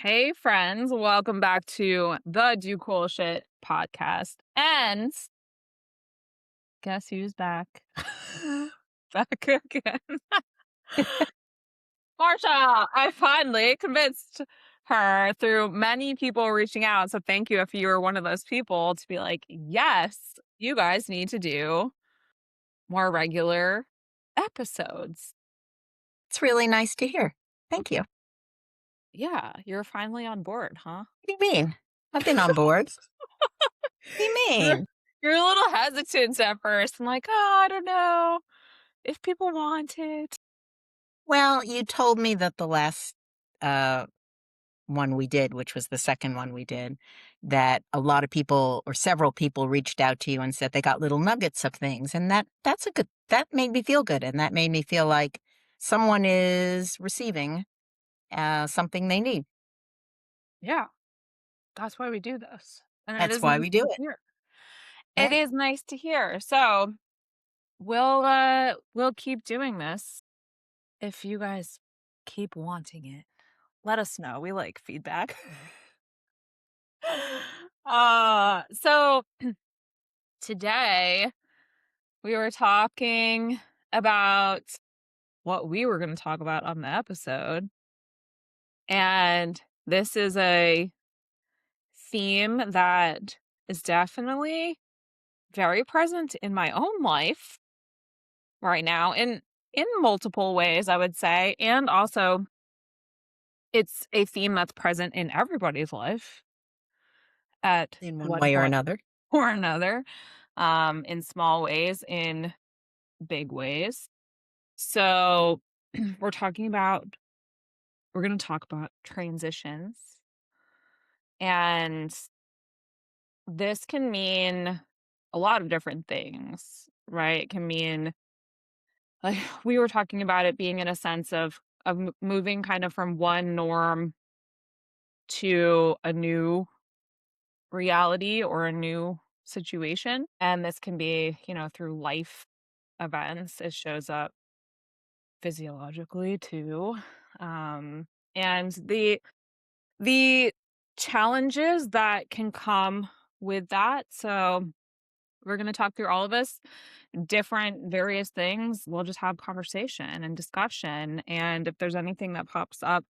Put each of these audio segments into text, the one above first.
Hey, friends, welcome back to the Do Cool Shit podcast. And guess who's back? Back again. Marcia, I finally convinced her through many people reaching out. So thank you if you were one of those people to be like, yes, you guys need to do more regular episodes. It's really nice to hear. Thank you. What Yeah, you're finally on board, huh? do you mean? I've been on board. What do you You're, mean? you're a little hesitant at first. I'm like, oh, I don't know if people want it. Well, you told me that the last uh, one we did, which was the second one we did, that a lot of people or several people reached out to you and said they got little nuggets of things, and that made me feel good, and that made me feel like someone is receiving something they need. Yeah, that's why we do this. And it That's is why nice we do to it, hear. It right? is nice to hear. So we'll keep doing this if you guys keep wanting it. Let us know. We like feedback. So today we were talking about what we were going to talk about on the episode. And this is a theme that is definitely very present in my own life right now in multiple ways, I would say. And also it's a theme that's present in everybody's life at In one one way or point another. or another, in small ways, in big ways. So we're going to talk about transitions. And this can mean a lot of different things, right? It can mean, like, we were talking about it being in a sense of moving kind of from one norm to a new reality or a new situation. And this can be, through life events. It shows up physiologically too. And the challenges that can come with that. So we're going to talk through all of us different various things. We'll just have conversation and discussion. And if there's anything that pops up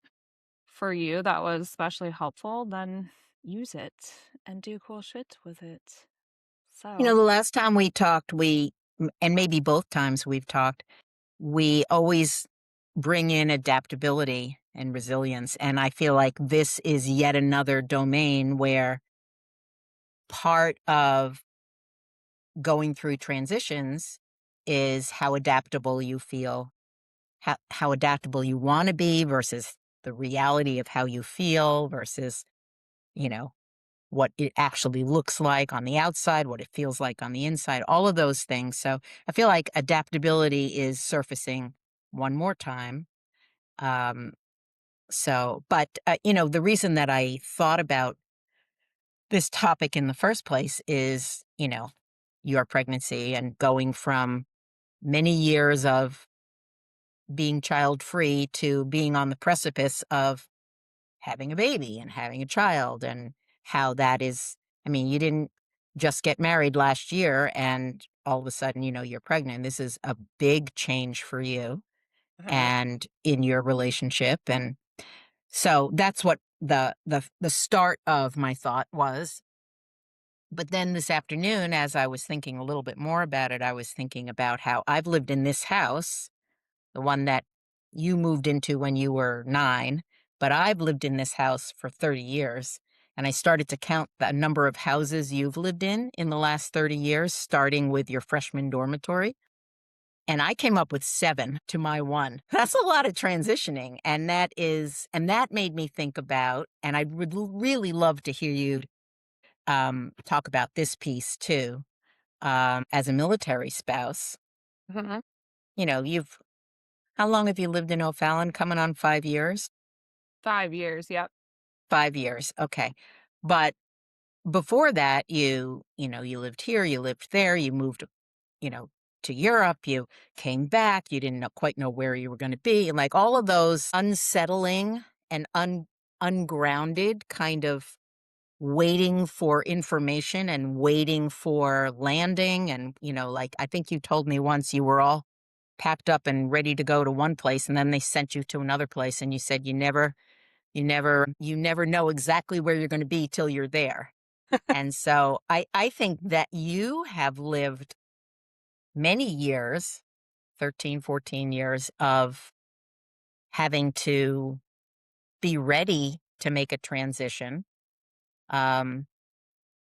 for you that was especially helpful, then use it and do cool shit with it. So, The last time we talked, and maybe both times we've talked, we always bring in adaptability and resilience. And I feel like this is yet another domain where part of going through transitions is how adaptable you feel, how adaptable you want to be versus the reality of how you feel versus, you know, what it actually looks like on the outside, what it feels like on the inside, all of those things. So I feel like adaptability is surfacing one more time. Um, but the reason that I thought about this topic in the first place is, your pregnancy and going from many years of being child free to being on the precipice of having a baby and having a child and how that is. I mean, you didn't just get married last year and all of a sudden, you're pregnant. This is a big change for you uh-huh. and in your relationship. And so that's what the start of my thought was. But then this afternoon, as I was thinking a little bit more about it, I was thinking about how I've lived in this house, the one that you moved into when you were 9, but I've lived in this house for 30 years. And I started to count the number of houses you've lived in the last 30 years, starting with your freshman dormitory. And I came up with 7 to my 1. That's a lot of transitioning. And that made me think about, and I would really love to hear you talk about this piece too. As a military spouse, Uh-huh. how long have you lived in O'Fallon? Coming on 5 years? 5 years. Yep. 5 years, okay. But before that, you lived here, you lived there, you moved, you know, to Europe, you came back, you didn't quite know where you were gonna be, and, like, all of those unsettling and ungrounded, kind of waiting for information and waiting for landing. And, like I think you told me once you were all packed up and ready to go to one place and then they sent you to another place and you said you never know exactly where you're going to be till you're there. And so I think that you have lived many years, 13, 14 years of having to be ready to make a transition. Um,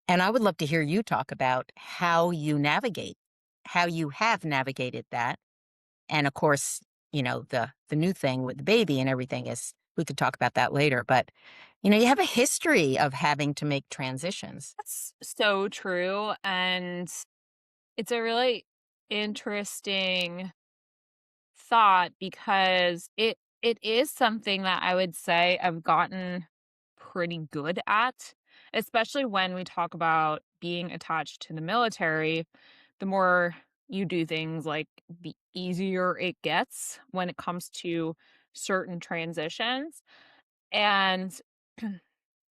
and I would love to hear you talk about how you have navigated that. And of course, the new thing with the baby and everything is we could talk about that later. But you have a history of having to make transitions. That's so true, and it's a really interesting thought because it is something that I would say I've gotten pretty good at, especially when we talk about being attached to the military. The more you do things, like, the easier it gets when it comes to certain transitions, and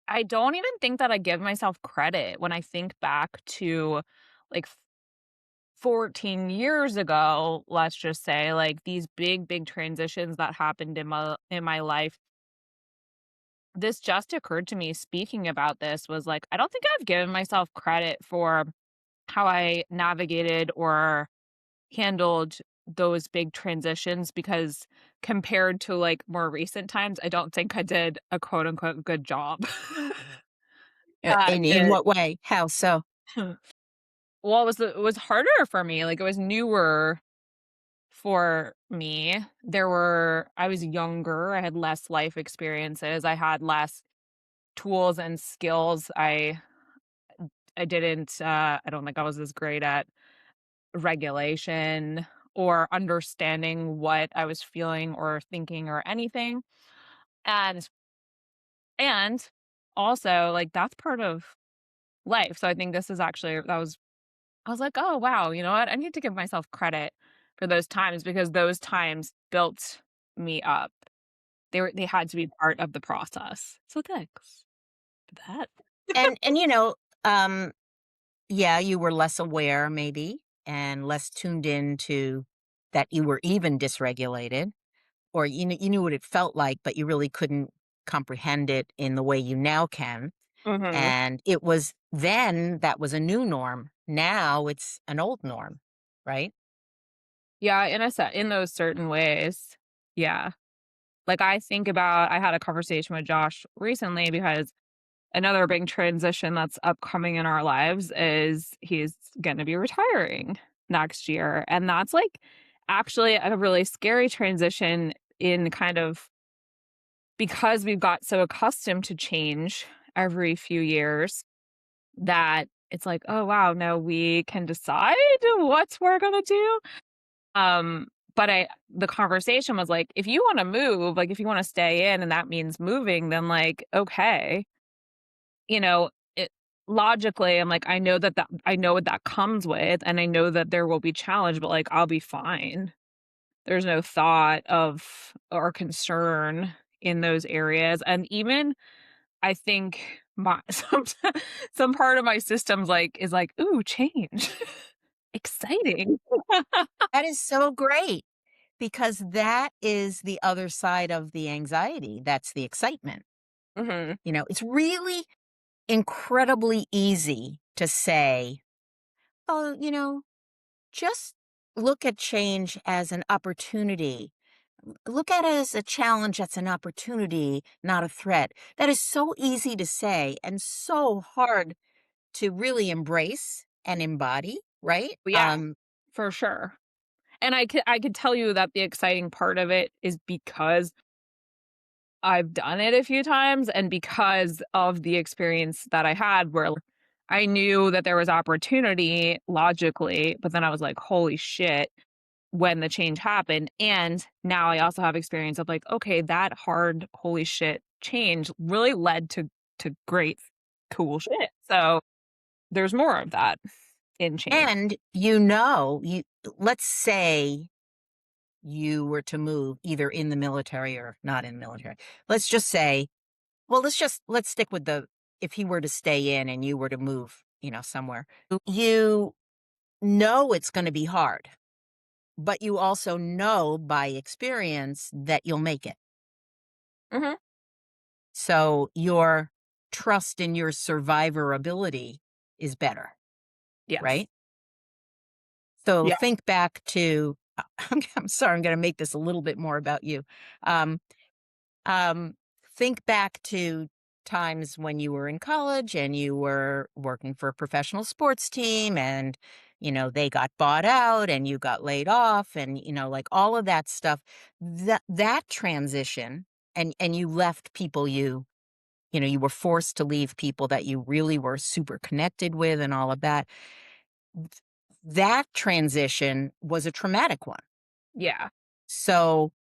I don't even think that I give myself credit when I think back to, like, 14 years ago, let's just say, like, these big transitions that happened in my life. This just occurred to me speaking about this was like, I don't think I've given myself credit for how I navigated or handled those big transitions because compared to, like, more recent times, I don't think I did a quote unquote "good job." In It what way? How so? well, it was harder for me, like, it was newer for me. I was younger, I had less life experiences, I had less tools and skills. I don't think I was as great at regulation or understanding what I was feeling or thinking or anything. And and also, like, that's part of life. So I think this is actually that was I was like, "Oh, wow, you know what? I need to give myself credit for those times because those times built me up." They had to be part of the process. So thanks for that. And yeah, you were less aware maybe and less tuned in to that you were even dysregulated, or you knew what it felt like, but you really couldn't comprehend it in the way you now can. Mhm. And it was then that was a new norm. Now it's an old norm, right? Yeah, in those certain ways. Yeah. Like, I had a conversation with Josh recently because another big transition that's upcoming in our lives is he's gonna be retiring next year, and that's, like, actually a really scary transition in kind of because we've got so accustomed to change every few years that it's like, "Oh, wow, now we can decide what we're gonna do?" But I the conversation was like, "If you wanna move, like, if you wanna stay in and that means moving, then, like, okay." You know, it logically, I'm like, I know what that comes with, and I know that there will be challenge, but, like, I'll be fine. There's no thought of or concern in those areas, and even I think my some part of my system's like is like, "Ooh, change. Exciting." That is so great because that is the other side of the anxiety. That's the excitement. Mhm. It's really incredibly easy to say, oh, just look at change as an opportunity. Look at it as a challenge that's an opportunity, not a threat. That is so easy to say and so hard to really embrace and embody, right? Yeah, for sure. And I could tell you that the exciting part of it is because I've done it a few times and because of the experience that I had where I knew that there was opportunity logically, but then I was like, "Holy shit," when the change happened, and now I also have experience of like, "Okay, that hard holy shit change really led to great cool shit." So, there's more of that in change. And let's say you were to move either in the military or not in the military. Let's just say Well, let's stick with the if he were to stay in and you were to move, somewhere. You know it's gonna be hard, but you also know by experience that you'll make it. Mhm. So your trust in your survivor ability is better, Yes. right? So Yeah. think back to I'm sorry, I'm gonna make this a little bit more about you. Um, um, think back to times when you were in college and you were working for a professional sports team and they got bought out and you got laid off and like all of that stuff. That transition and you left people you were forced to leave people that you really were super connected with and all of that. Th That transition was a traumatic one. Yeah. So,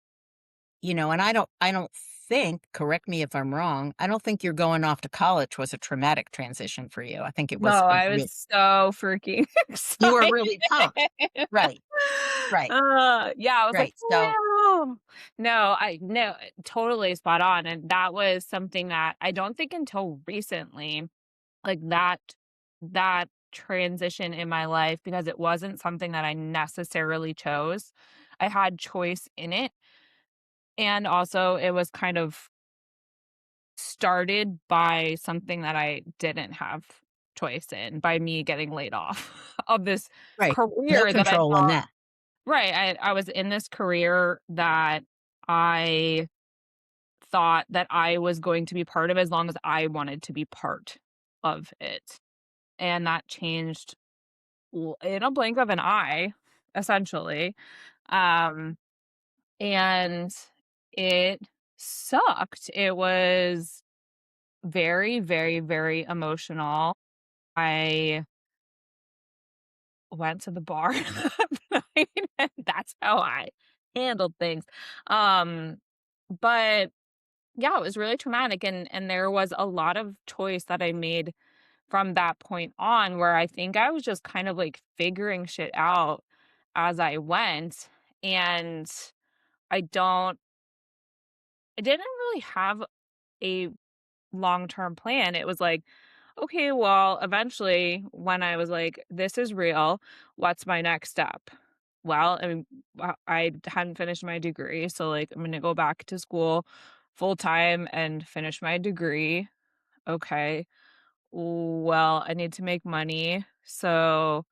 and I don't think, correct me if I'm wrong, I don't think you're going off to college was a traumatic transition for you. I think it No, was a I was real so freaking you were excited. really pumped. Right, right, Yeah, I was like, right. So "Wow." No, I no, totally spot on, and that was something that I don't think until recently, like, that transition in my life, because it wasn't something that I necessarily chose. I had choice in it, and also it was kind of started by something that I didn't have choice in, by me getting laid off of this right. No career that I control in thought. that. Right, I was in this career that I thought that I was going to be part of as long as I wanted to be part of it, and that changed in a blink of an eye, essentially, um, and it sucked. It was very, very, very emotional. I went to the bar that night, and that's how I handled things. Um, but yeah, it was really traumatic, and there was a lot of choice that I made from that point on where I think I was just kind of like figuring shit out as I went, and I don't I didn't really have a long-term plan. It was like, okay, well, eventually, when I was like, this is real, what's my next step? Well, I mean, I hadn't finished my degree. So, like, I'm going to go back to school full time and finish my degree. Okay. Well, I need to make money. So,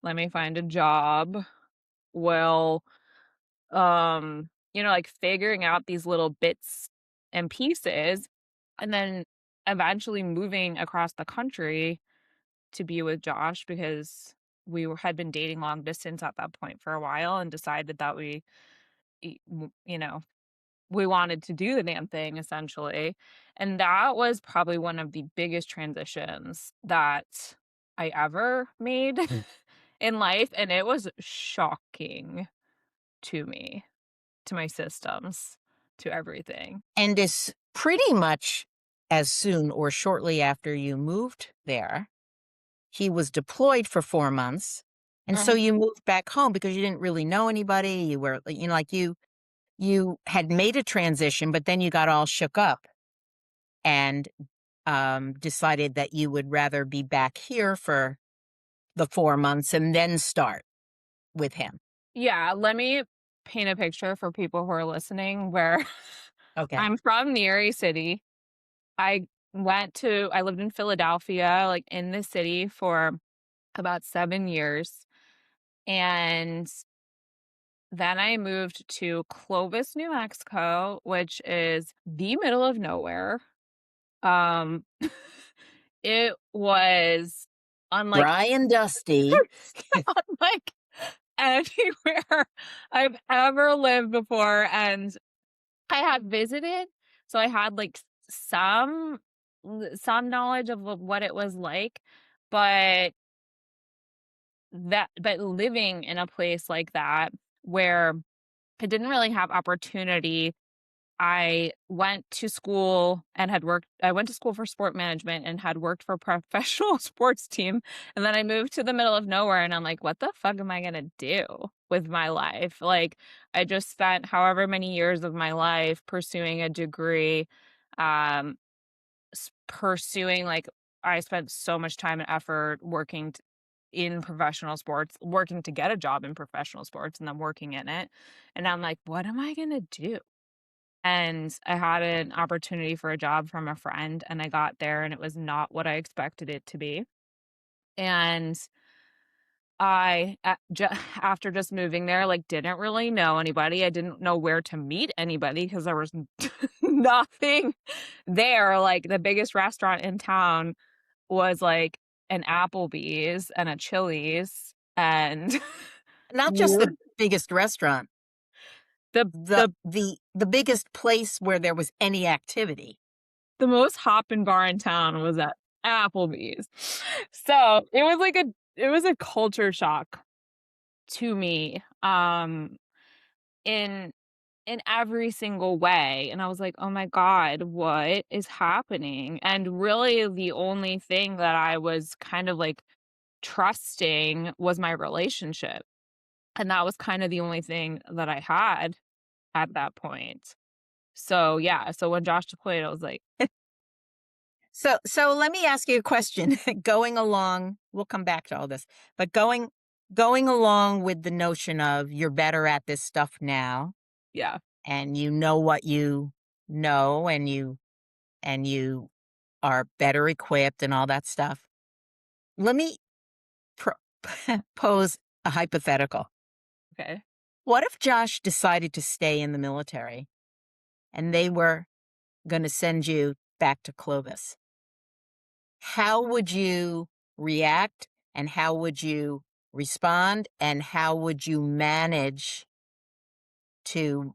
let me find a job. Well, like figuring out these little bits and pieces, and then eventually moving across the country to be with Josh because had been dating long distance at that point for a while and decided that y- w- you know, we wanted to do the damn thing essentially. And that was probably one of the biggest transitions that I ever made in life. And it was shocking to me, to my systems, to everything. And it's pretty much as soon or shortly after you moved there, he was deployed for 4 months, and so Mhm. you moved back home because you didn't really know anybody, you were like, you had made a transition, but then you got all shook up and, decided that you would rather be back here for the 4 months and then start with him. Yeah, let me paint a picture for people who are listening where Okay. I'm from the Erie City. I lived in Philadelphia, like in the city for about 7 years. And then I moved to Clovis, New Mexico, which is the middle of nowhere. Um, it was unlike Dry and dusty. unlike anywhere I've ever lived before, and I had visited, so I had, like, some knowledge of what it was like, but living in a place like that where I didn't really have opportunity. I went to school for sport management and had worked for a professional sports team, and then I moved to the middle of nowhere, and I'm like, "What the fuck am I gonna do with my life?" Like, I just spent however many years of my life pursuing a degree, um, pursuing, like, I spent so much time and effort working in professional sports, working to get a job in professional sports and then working in it. And I'm like, what am I going to do? And I had an opportunity for a job from a friend and I got there and it was not what I expected it to be. And after just moving there, like, didn't really know anybody. I didn't know where to meet anybody because there was nothing there. Like, the biggest restaurant in town was, like, an Applebee's and a Chili's, and Not just weird the biggest restaurant, the the the the biggest place where there was any activity. the most hoppin' bar in town was at Applebee's. So, it was a culture shock to me, in every single way, and I was like, "Oh my god, what is happening?" And really the only thing that I was kind of, like, trusting was my relationship, and that was kinda the only thing that I had at that point. So, yeah, so when Josh deployed, I was like, So let me ask you a question. Going along, we'll come back to all this, but going along with the notion of you're better at this stuff now, yeah, and you know what you know, and you are better equipped and all that stuff. Let me pro- pose a hypothetical. okay. What if Josh decided to stay in the military and they were going to send you back to Clovis? How would you react and how would you respond and how would you manage to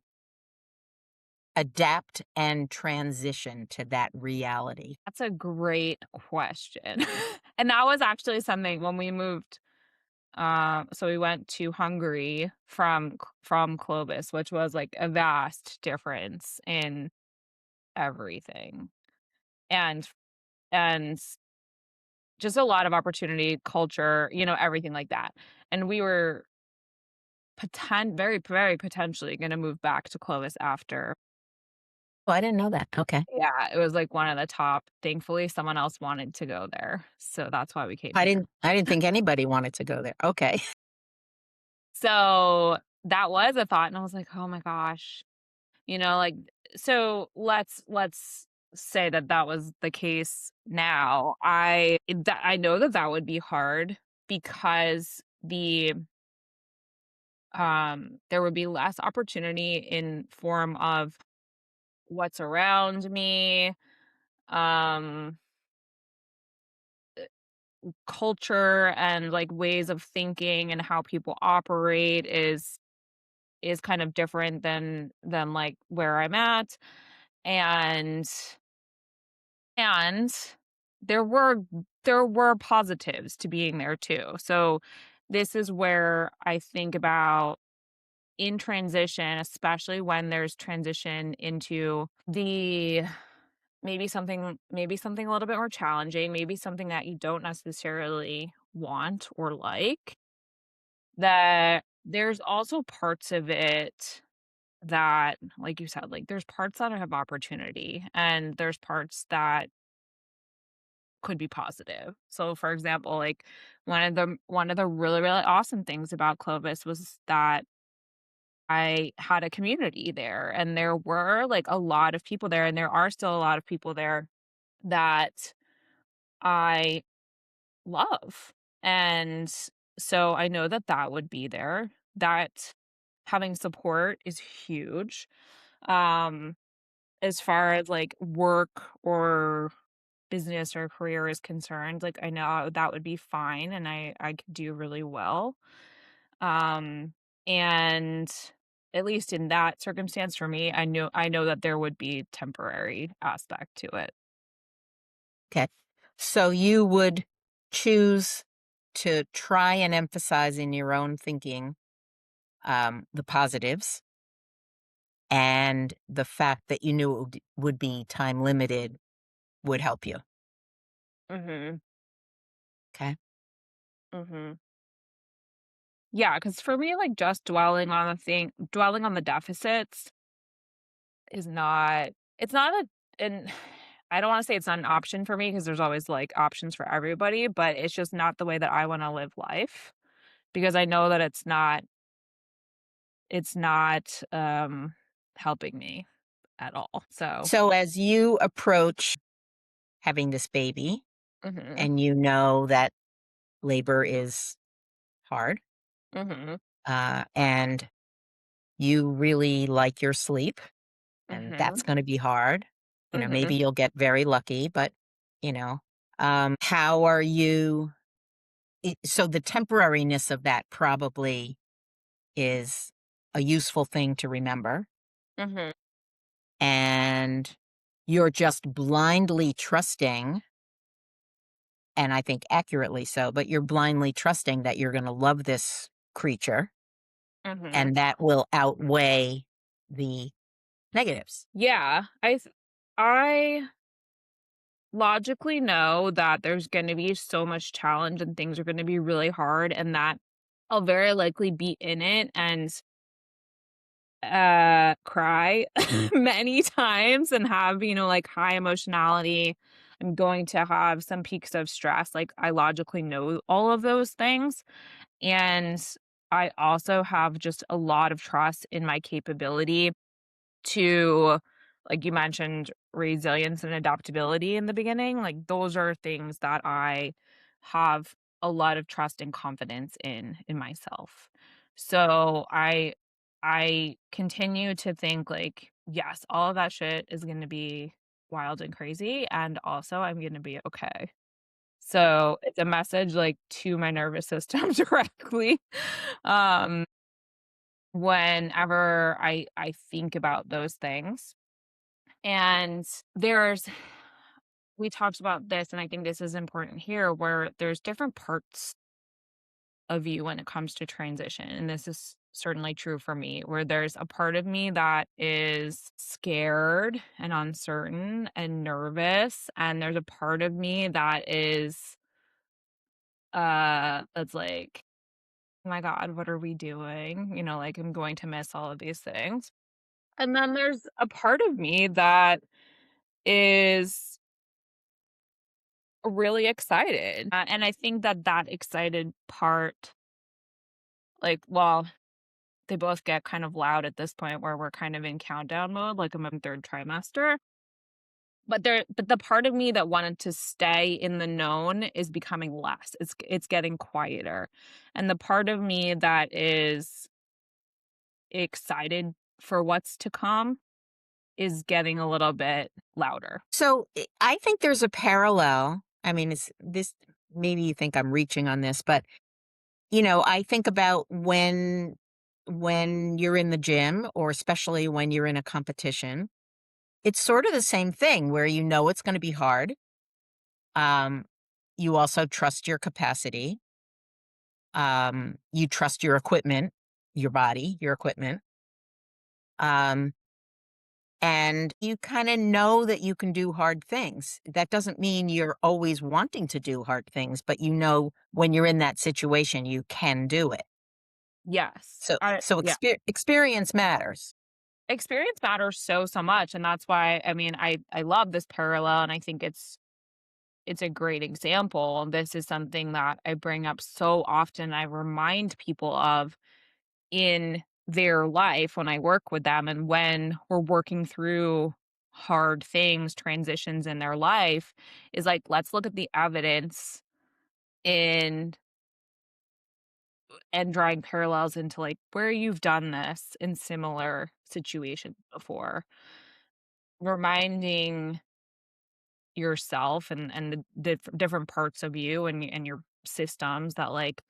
adapt and transition to that reality? That's a great question. And that was actually something when we moved, so we went to Hungary from Clovis, which was, like, a vast difference in everything, and and just a lot of opportunity, culture, everything like that. And we were very potentially gonna move back to Clovis after. Oh, I didn't know that. Okay. Yeah, it was, like, one of the top. Thankfully, someone else wanted to go there, so that's why we came here. I didn't think anybody wanted to go there. Okay. So, that was a thought, and I was like, "Oh my gosh," like, so let's say that that was the case now. I know that that would be hard because there would be less opportunity in form of what's around me, um, culture and, like, ways of thinking and how people operate is kind of different than, like, where I'm at, and and there were there were positives to being there too. So, this is where I think about in transition, especially when there's transition into the maybe something a little bit more challenging, maybe something that you don't necessarily want or like, that there's also parts of it that, like you said, like, there's parts that have opportunity and there's parts that could be positive. So, for example, like, one of the really, really awesome things about Clovis was that I had a community there, and there were, like, a lot of people there, and there are still a lot of people there that I love, and so I know that that would be there, that having support is huge. Um, as far as, like, work or business or career is concerned, like, I know that would be fine, and I could do really well. Um, and at least in that circumstance for me, I know that there would be temporary aspect to it. Okay. So you would choose to try and emphasize in your own thinking the positives and the fact that you knew it would be time limited would help you. Mhm. Okay. Mhm. Yeah, because for me, like, just dwelling on the deficits is not it's not a and I don't wanna say it's not an option for me because there's always, like, options for everybody, but it's just not the way that I wanna live life because I know that it's not helping me at all, so So as you approach having this baby mhm, and you know that labor is hard, mhm, and you really like your sleep, and that's mhm, going to be hard. mhm, Maybe you'll get very lucky, but you know, how are you? So the temporariness of that probably is a useful thing to remember. mhm, And you're just blindly trusting, and I think accurately so, but you're blindly trusting that you're going to love this creature mhm. and that will outweigh the negatives. Yeah, I logically know that there's gonna be so much challenge and things are gonna be really hard and that I'll very likely be in it and, cry many times and have, like, high emotionality. I'm going to have some peaks of stress, like, I logically know all of those things, and I also have just a lot of trust in my capability to, like you mentioned, resilience and adaptability in the beginning, like, those are things that I have a lot of trust and confidence in myself. So I continue to think like, yes, all of that shit is gonna be wild and crazy, and also I'm gonna be okay. So it's a message like to my nervous system directly. Um, whenever I think about those things. And there's we talked about this, and I think this is important here, where there's different parts of you when it comes to transition. And this is certainly true for me, where there's a part of me that is scared and uncertain and nervous. And there's a part of me that is that's like, oh my God, what are we doing? Like I'm going to miss all of these things. And then there's a part of me that is really excited, and I think that that excited part, like, well, they both get kind of loud at this point where we're kind of in countdown mode, like, I'm in 3rd trimester, but the part of me that wanted to stay in the known is becoming less, it's getting quieter, and the part of me that is excited for what's to come is getting a little bit louder. So I think there's a parallel. I mean, it's this, maybe you think I'm reaching on this, but I think about when you're in the gym, or especially when you're in a competition, it's sort of the same thing where it's going to be hard. Um, you also trust your capacity. You trust your equipment, your body, your equipment. Um, and you kind of know that you can do hard things. That doesn't mean you're always wanting to do hard things, but when you're in that situation, you can do it. Yes, So yeah. experience matters. Experience matters so much, and that's why, I mean, I love this parallel, and I think it's a great example. This is something that I bring up so often, I remind people of in their life when I work with them and when we're working through hard things, transitions in their life, is like, let's look at the evidence in and drawing parallels into, like, where you've done this in similar situations before. Reminding yourself and the different parts of you and your systems that, like,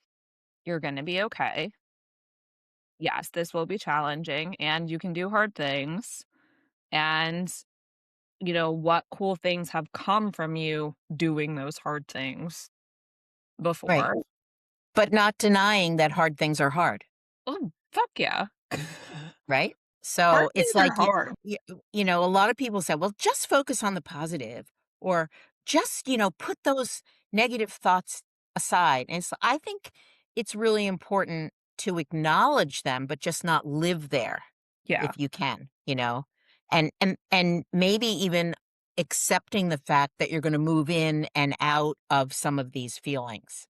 you're gonna be okay. Yes, this will be challenging, and you can do hard things, and, what cool things have come from you doing those hard things Right. before. But not denying that hard things are hard. Oh, fuck yeah. Right? Hard So it's things are like hard. a lot of people say, well, just focus on the positive, or just, put those negative thoughts aside. And I think it's really important to acknowledge them, but just not live there Yeah. if you can, and maybe even accepting the fact that you're gonna move in and out of some of these feelings,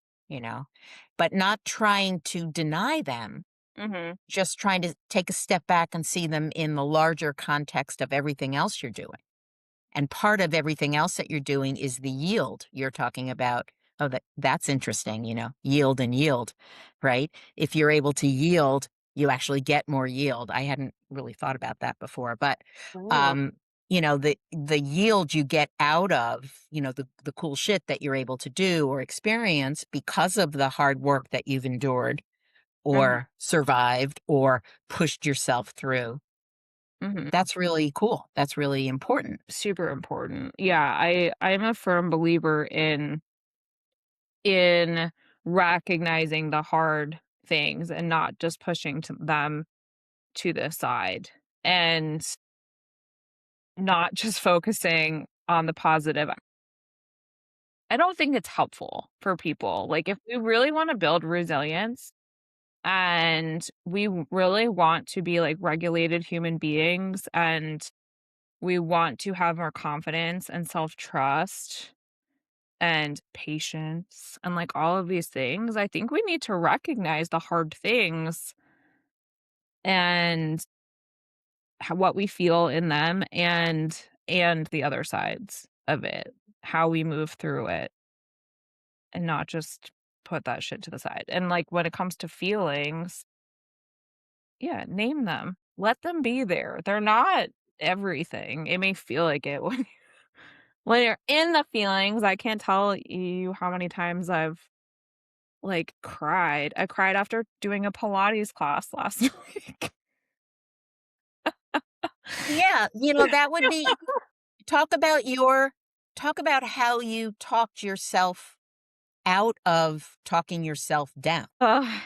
but not trying to deny them, Mhm. just trying to take a step back and see them in the larger context of everything else you're doing. And part of everything else that you're doing is the yield you're talking about. Oh, that's interesting, yield and yield, right? If you're able to yield, you actually get more yield. I hadn't really thought about that before, but Oh. um, the yield you get out of, the cool shit that you're able to do or experience because of the hard work that you've endured Mhm. or survived or pushed yourself through. Mhm. That's really cool. That's really important. Super important. Yeah, I'm a firm believer in recognizing the hard things and not just pushing them to the side, and not just focusing on the positive. I don't think it's helpful for people. Like, if we really wanna build resilience and we really want to be, like, regulated human beings, and we want to have more confidence and self-trust and patience and, like, all of these things, I think we need to recognize the hard things and what we feel in them, and the other sides of it, how we move through it, and not just put that shit to the side. And, like, when it comes to feelings, yeah, name them. Let them be there. They're not everything. It may feel like it when you're in the feelings. I can't tell you how many times I've, like, cried. I cried after doing a Pilates class last week. Yeah, that would be talk about talk about how you talked yourself out of talking yourself down.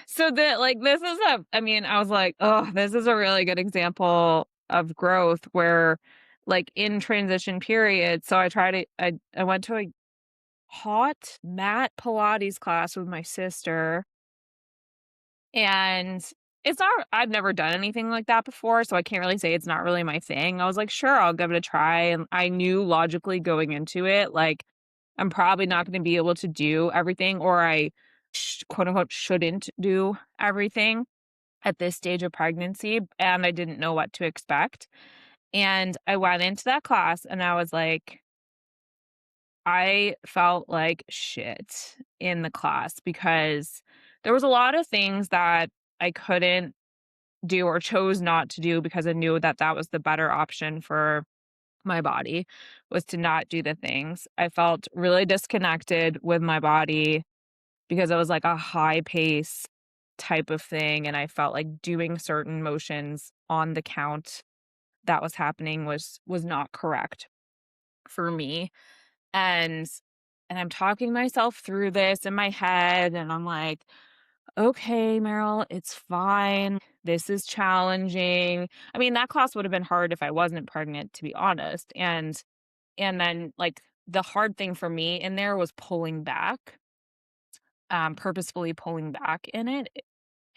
So that, like, this is a I mean, I was like, "Oh, this is a really good example of growth where, like, in transition period." So I went to a hot mat Pilates class with my sister, and it's not I've never done anything like that before, so I can't really say it's not really my thing. I was like, "Sure, I'll give it a try," and I knew logically going into it, like, I'm probably not gonna be able to do everything, or I quote unquote shouldn't do everything at this stage of pregnancy, and I didn't know what to expect. And I went into that class and I was like, I felt like shit in the class because there was a lot of things that I couldn't do or chose not to do because I knew that that was the better option for my body, was to not do the things. I felt really disconnected with my body because it was like a high pace type of thing, and I felt like doing certain motions on the count that was happening was not correct for me. And I'm talking myself through this in my head, and I'm like, "Okay, Meryl, it's fine. This is challenging." I mean, that class would have been hard if I wasn't pregnant, to be honest. And then, like, the hard thing for me in there was pulling back, purposefully pulling back in it.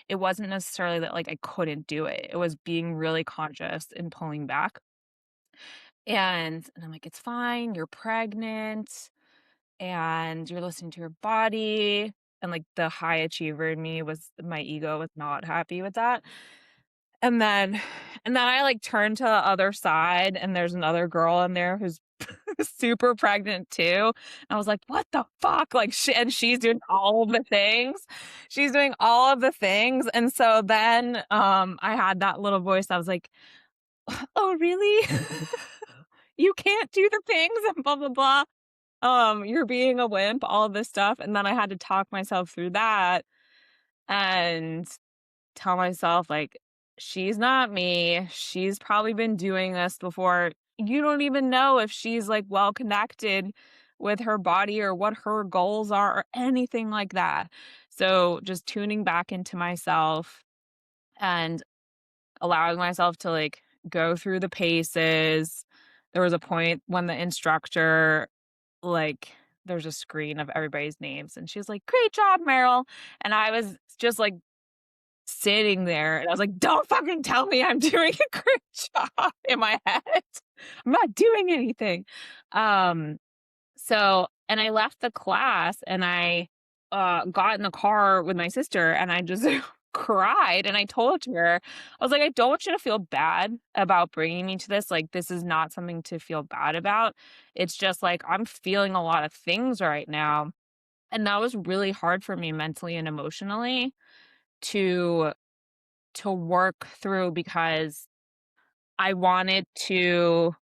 It wasn't necessarily that, like, I couldn't do it. It was being really conscious and pulling back. And I'm like, "It's fine. You're pregnant and you're listening to your body." And, like, the high achiever in me was my ego was not happy with that. And then I, like, turned to the other side, and there's another girl in there who's super pregnant too. I was like, "What the fuck?" Like, she's doing all of the things. She's doing all of the things, and so then, I had that little voice that was like, "Oh, really? You can't do the things and blah, blah, blah. You're being a wimp," all of this stuff, and then I had to talk myself through that and tell myself, like, "She's not me. She's probably been doing this before. You don't even know if she's, like, well connected with her body or what her goals are or anything like that." So, just tuning back into myself and allowing myself to, like, go through the paces. There was a point when the instructor, like, there's a screen of everybody's names, and she's like, "Great job, Meryl." And I was just, like, sitting there, and I was like, "Don't fucking tell me I'm doing a great job," in my head. I'm not doing anything. Um, so and I left the class and I, got in the car with my sister and I just cried and I told her, I was like, "I don't want you to feel bad about bringing me to this, like, this is not something to feel bad about. It's just, like, I'm feeling a lot of things right now." And that was really hard for me mentally and emotionally to work through because I wanted to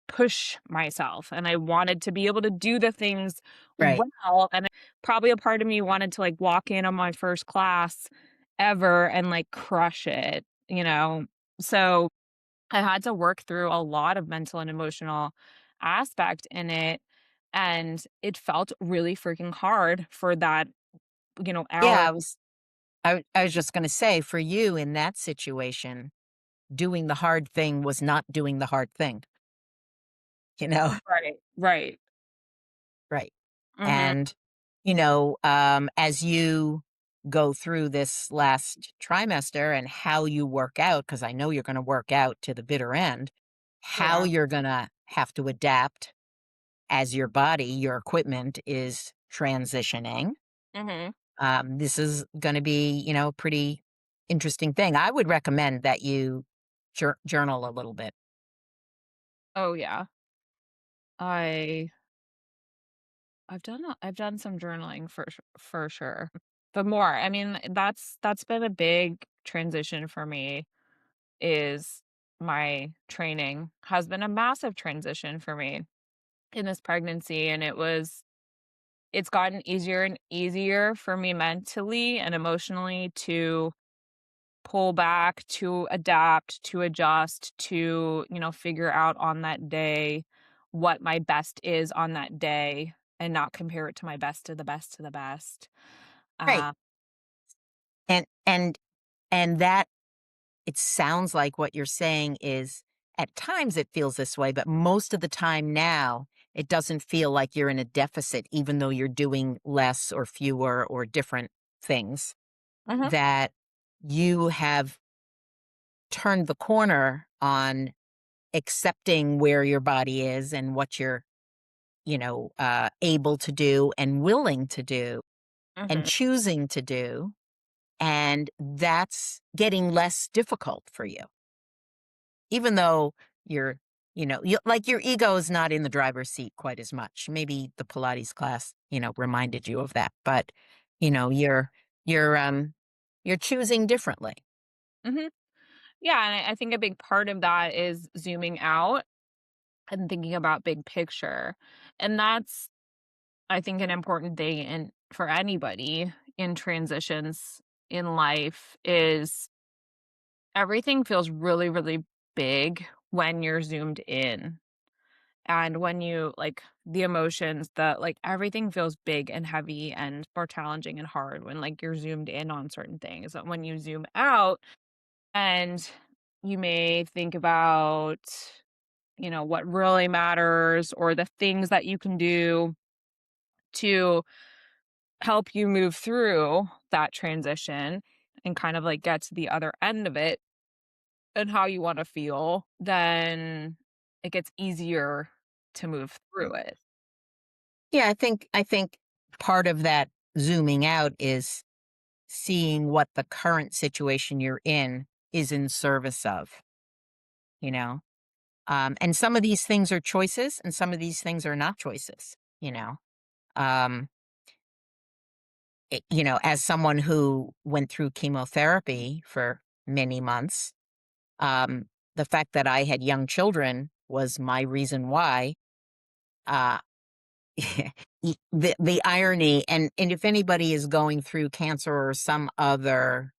push myself and I wanted to be able to do the things Right. well, and probably a part of me wanted to, like, walk in on my first class ever and, like, crush it, you know? So, I had to work through a lot of mental and emotional aspect in it, and it felt really freaking hard for that, Yeah, hour. I was just gonna say, for you in that situation, doing the hard thing was not doing the hard thing, you know? Right, right. Right. Mhm. And, as you go through this last trimester and how you work out, because I know you're gonna work out to the bitter end, how Yeah. you're gonna have to adapt as your body, your equipment is transitioning. Mhm. This is gonna be, a pretty interesting thing. I would recommend that you journal a little bit. Oh, yeah. I I've done some journaling for sure. But more, I mean, that's been a big transition for me is my training has been a massive transition for me in this pregnancy, and it's gotten easier and easier for me mentally and emotionally to pull back, to adapt, to adjust, to, figure out on that day what my best is on that day and not compare it to my best to the best to the best. Right. Uh, And and and that it sounds like what you're saying is at times it feels this way, but most of the time now, it doesn't feel like you're in a deficit, even though you're doing less or fewer or different things, mhm, that you have turned the corner on accepting where your body is and what you're, able to do and willing to do and mhm, choosing to do. And that's getting less difficult for you. Even though you're, like your ego is not in the driver's seat quite as much. Maybe the Pilates class, reminded you of that, but you know, you're you're um you're choosing differently. mhm. Yeah, and I think a big part of that is zooming out and thinking about big picture. And that's, I think, an important thing in for anybody in transitions in life is everything feels really, really big when you're zoomed in. And when you like the emotions, everything feels big and heavy and more challenging and hard when like you're zoomed in on certain things. But when you zoom out and you may think about, what really matters or the things that you can do to help you move through that transition and kind of like get to the other end of it and how you wanna feel, then it gets easier to move through it. Yeah, I think part of that zooming out is seeing what the current situation you're in is in service of, you know. And some of these things are choices and some of these things are not choices, you know. Um as someone who went through chemotherapy for many months, um, the fact that I had young children was my reason why. Uh, the irony, and if anybody is going through cancer or some other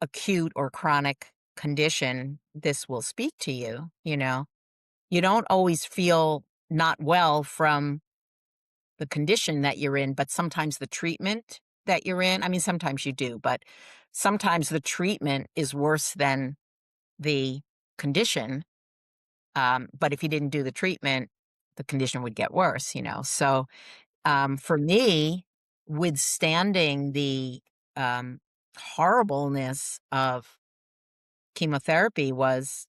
acute or chronic condition, this will speak to you. You don't always feel not well from the condition that you're in, but sometimes the treatment that you're in, I mean, sometimes you do, but sometimes the treatment is worse than the condition. But if you didn't do the treatment, the condition would get worse, So for me, withstanding the horribleness of chemotherapy was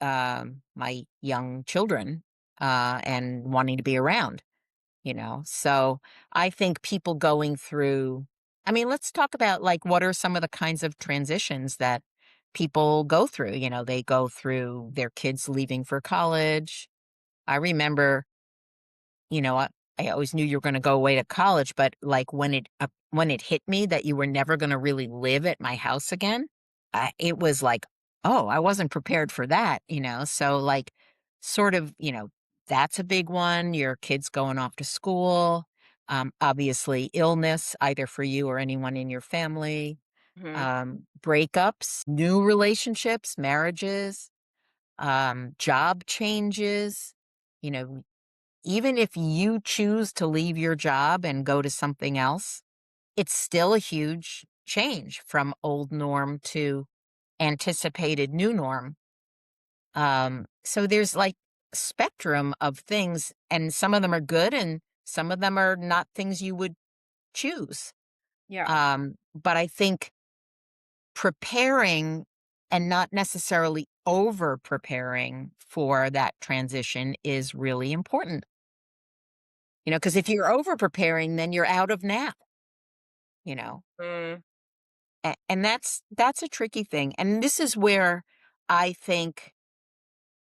my young children, and wanting to be around, you know? So I think people going through, I mean, let's talk about like what are some of the kinds of transitions that people go through? You know, they go through their kids leaving for college. I remember, you know, I always knew you were going to go away to college, but like when it hit me that you were never going to really live at my house again, it was like, oh, I wasn't prepared for that, you know. So like, sort of, you know, that's a big one. Your kids going off to school, obviously illness, either for you or anyone in your family, Mhm. breakups, new relationships, marriages, job changes. You know, even if you choose to leave your job and go to something else, it's still a huge change from old norm to anticipated new norm. So there's like spectrum of things, and some of them are good, and some of them are not things you would choose. Yeah. But I think preparing and not necessarily over preparing for that transition is really important. You know, because if you're over preparing, then you're out of now, you know, Mm, and that's a tricky thing. And this is where I think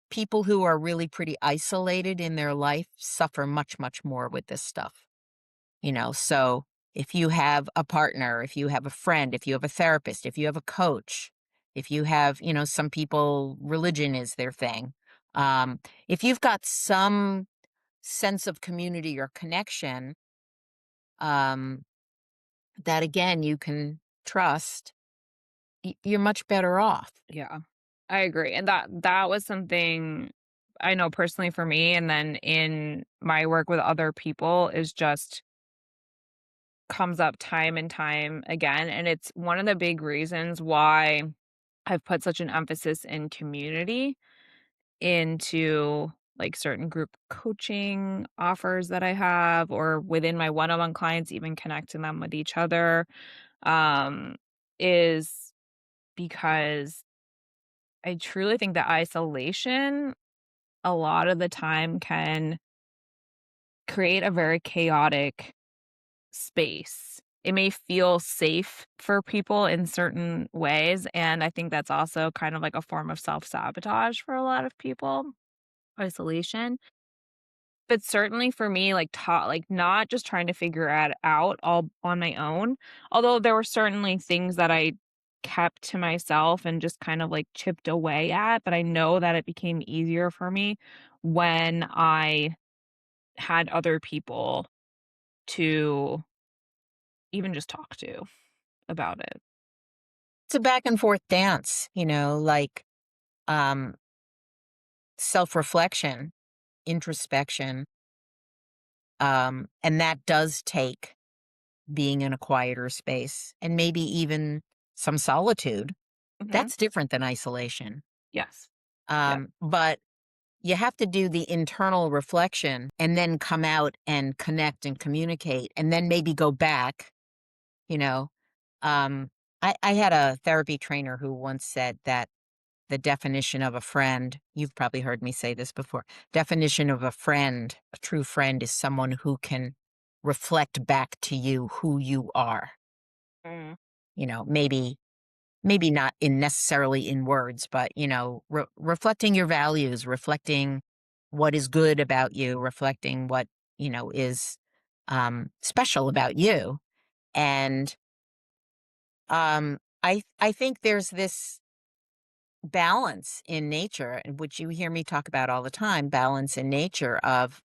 people who are really pretty isolated in their life suffer much, much more with this stuff, you know. So if you have a partner, if you have a friend, if you have a therapist, if you have a coach, if you have, you know, some people, religion is their thing. If you've got some sense of community or connection, um, that again you can trust, you're much better off. yeah. I agree, and that was something I know personally for me, and then in my work with other people is just comes up time and time again, and it's one of the big reasons why I've put such an emphasis in community into, like, certain group coaching offers that I have or within my one-on-one clients, even connecting them with each other, um, is because I truly think that isolation a lot of the time can create a very chaotic space. It may feel safe for people in certain ways, and I think that's also kind of like a form of self-sabotage for a lot of people, isolation. But certainly for me, like, like, not just trying to figure it out all on my own, although there were certainly things that I kept to myself and just kind of, like, chipped away at, but I know that it became easier for me when I had other people to even just talk to about it. It's a back and forth dance, you know, like um, self reflection, introspection. And that does take being in a quieter space and maybe even some solitude. Mhm. That's different than isolation. Yes. Yeah. But you have to do the internal reflection and then come out and connect and communicate and then maybe go back, you know. Um, I had a therapy trainer who once said that the definition of a friend, you've probably heard me say this before, definition of a friend, a true friend is someone who can reflect back to you who you are. Mm. You know, maybe not in necessarily in words, but you know, reflecting your values, reflecting what is good about you, reflecting what, you know, is special about you. And I think there's this balance in nature, and which you hear me talk about all the time, balance in nature of,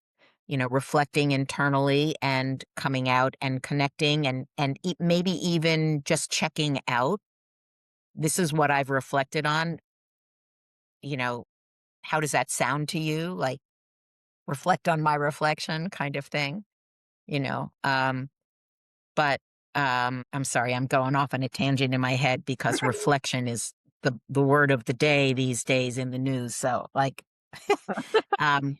you know, reflecting internally and coming out and connecting and maybe even just checking out. This is what I've reflected on, you know, how does that sound to you? Like, reflect on my reflection kind of thing, you know? But I'm sorry, I'm going off on a tangent in my head because reflection is the word of the day these days in the news. So like, um,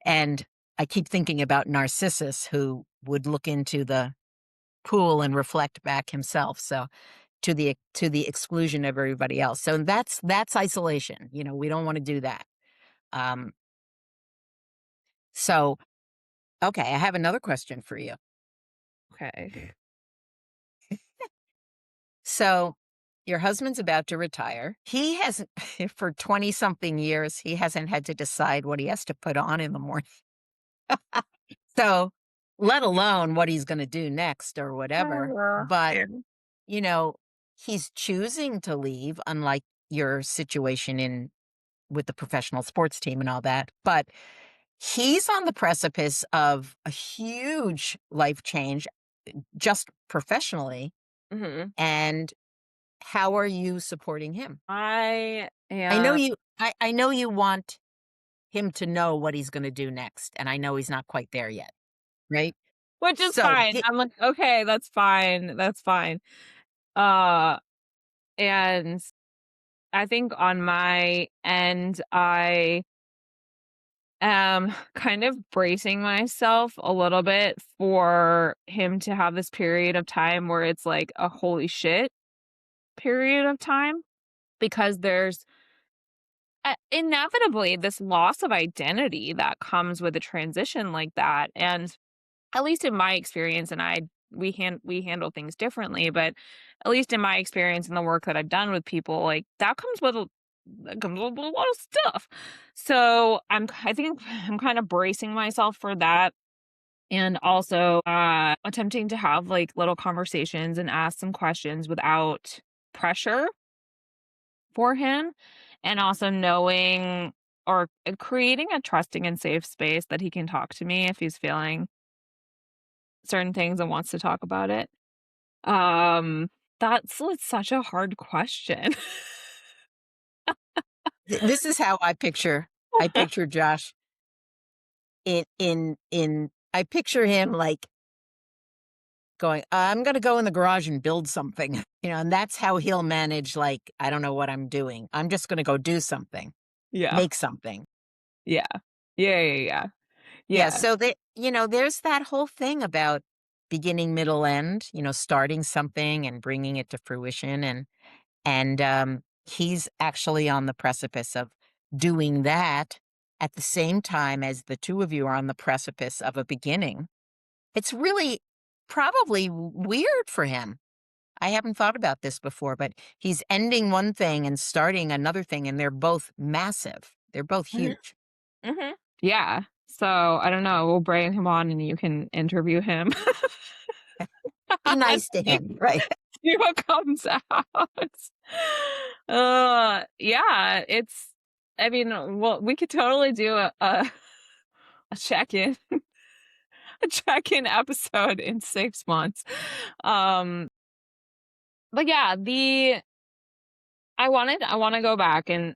and I keep thinking about Narcissus who would look into the pool and reflect back himself. So to the exclusion of everybody else. So that's isolation. We don't want to do that. Um, so okay, I have another question for you. Okay. So your husband's about to retire. He hasn't for 20 something years, he hasn't had to decide what he has to put on in the morning. So let alone what he's going to do next or whatever. But Yeah. you know, he's choosing to leave, unlike your situation in with the professional sports team and all that. But he's on the precipice of a huge life change just professionally. Mhm. And how are you supporting him? I I know am you want him to know what he's going to do next, and I know he's not quite there yet, right? which is So, fine. I'm like, "Okay, that's fine, that's fine." Uh, and I think on my end, I am kind of bracing myself a little bit for him to have this period of time where it's like a holy shit period of time because there's inevitably this loss of identity that comes with a transition like that. And at least in my experience, and we handle things differently, but at least in my experience and the work that I've done with people, like that comes with a lot of stuff. So I think I'm kind of bracing myself for that, and also attempting to have like little conversations and ask some questions without pressure for him, and also knowing or creating a trusting and safe space that he can talk to me if he's feeling certain things and wants to talk about it. Um, that's like such a hard question. this is how I picture Josh in I picture him like going, I'm going to go in the garage and build something, and that's how he'll manage. Like, I don't know what I'm doing. I'm just going to go do something, Yeah. make something. Yeah. Yeah, yeah, yeah. Yeah. Yeah. So there's that whole thing about beginning, middle, end, starting something and bringing it to fruition. And he's actually on the precipice of doing that at the same time as the two of you are on the precipice of a beginning. It's really probably weird for him. I haven't thought about this before, but he's ending one thing and starting another thing, and they're both massive. They're both Mhm, huge. mhm. Yeah. So, I don't know, we'll bring him on and you can interview him. Be And nice to see him, right? see what comes out. Yeah, it's I mean, well, we could totally do a check-in a check-in episode in 6 months. Um, but yeah, the I wanna go back and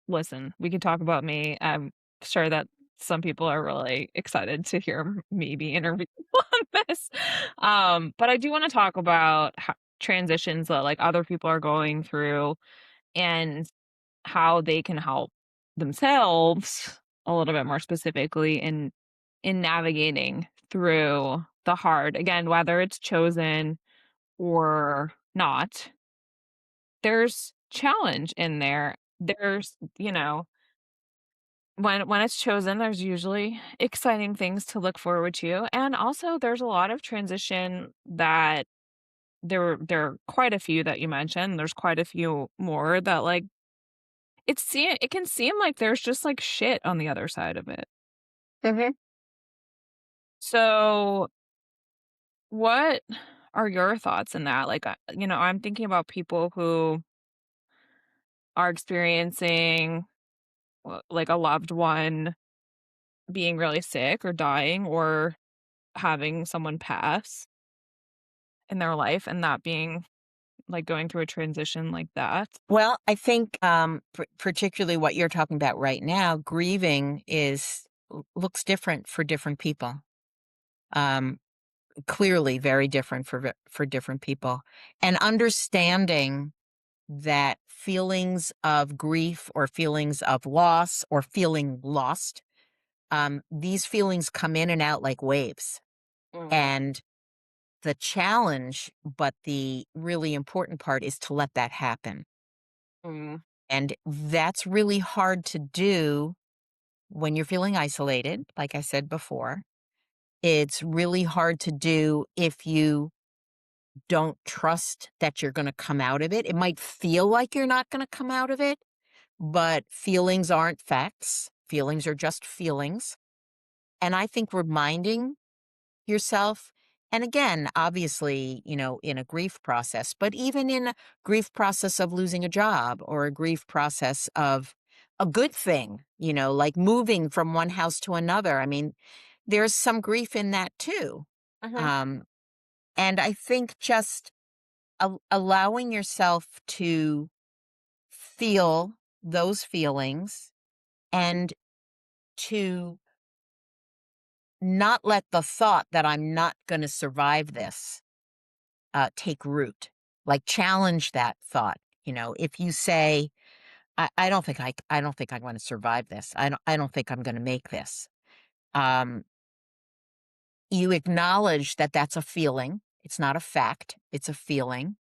listen, we can talk about me. I'm sure that some people are really excited to hear me be interviewed on this. But I do wanna talk about ho transitions that, like, other people are going through and how they can help themselves a little bit more specifically in navigating through the hard. Again, whether it's chosen or not, there's challenge in there. There's, when it's chosen, there's usually exciting things to look forward to, and also there's a lot of transition that there are quite a few that you mentioned. There's quite a few more that, like, it can seem like there's just, like, shit on the other side of it. Mhm. So, what are your thoughts in that? Like, I'm thinking about people who are experiencing, like, a loved one being really sick or dying or having someone pass in their life and that being like, going through a transition like that. Well, I think, particularly what you're talking about right now, grieving looks different for different people. Um, Clearly, very different for different people, and understanding that feelings of grief or feelings of loss or feeling lost, these feelings come in and out like waves, Mhm, and the challenge, but the really important part is to let that happen. Mm. And that's really hard to do when you're feeling isolated, like I said before. It's really hard to do if you don't trust that you're going to come out of it. It might feel like you're not going to come out of it, but feelings aren't facts. Feelings are just feelings. And I think reminding yourself, and again, obviously, in a grief process, but even in a grief process of losing a job or a grief process of a good thing, like moving from one house to another. I mean, there's some grief in that too. Mhm. Um, and I think just allowing yourself to feel those feelings and to not let the thought that I'm not going to survive this take root. Like challenge that thought. If you say, I don't think I'm going to survive this. I don't think I'm going to make this. Um, you acknowledge that that's a feeling. It's not a fact. It's a feeling.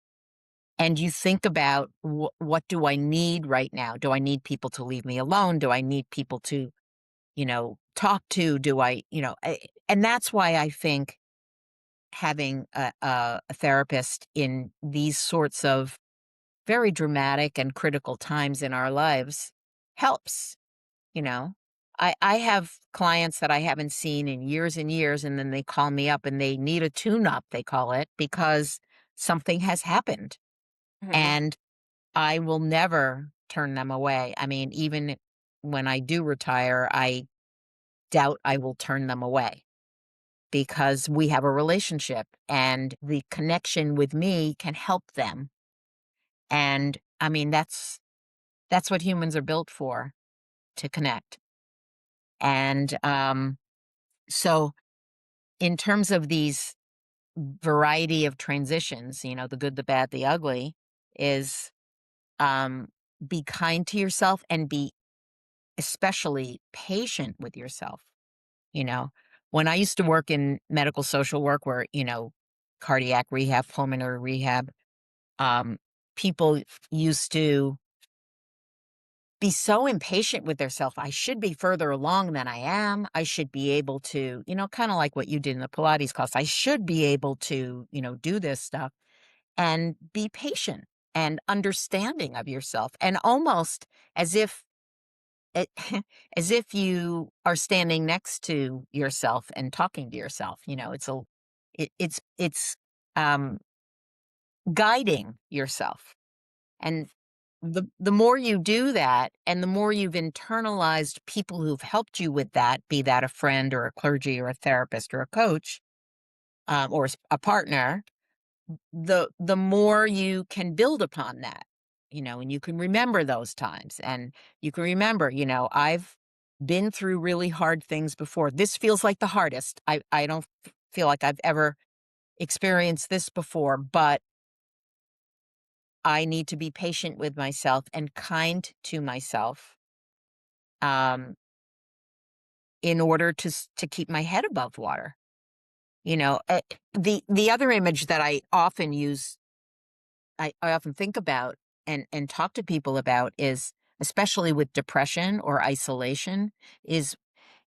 And you think about what do I need right now? Do I need people to leave me alone? Do I need people to, talk to? Do I, and that's why I think having a therapist in these sorts of very dramatic and critical times in our lives helps, you know. I have clients that I haven't seen in years and years, and then they call me up and they need a tune up, they call it, because something has happened. Mhm. And I will never turn them away. I mean, even when I do retire, I doubt I will turn them away because we have a relationship and the connection with me can help them. And I mean, that's what humans are built for, to connect. And so in terms of these variety of transitions, the good, the bad, the ugly, is um be kind to yourself and be especially patient with yourself. You know, when I used to work in medical social work where, cardiac rehab, pulmonary rehab, um, people used to be so impatient with themselves. I should be further along than I am. I should be able to, kind of like what you did in the Pilates class. I should be able to, do this stuff and be patient and understanding of yourself and almost as if it, as if you are standing next to yourself and talking to yourself. It's um guiding yourself. And the more you do that and the more you've internalized people who've helped you with that, be that a friend or a clergy or a therapist or a coach, or a partner, the more you can build upon that, and you can remember those times and you can remember, I've been through really hard things before. This feels like the hardest. I don't feel like I've ever experienced this before, but I need to be patient with myself and kind to myself, um, in order to keep my head above water. The other image that I often use, I often think about and talk to people about is, especially with depression or isolation, is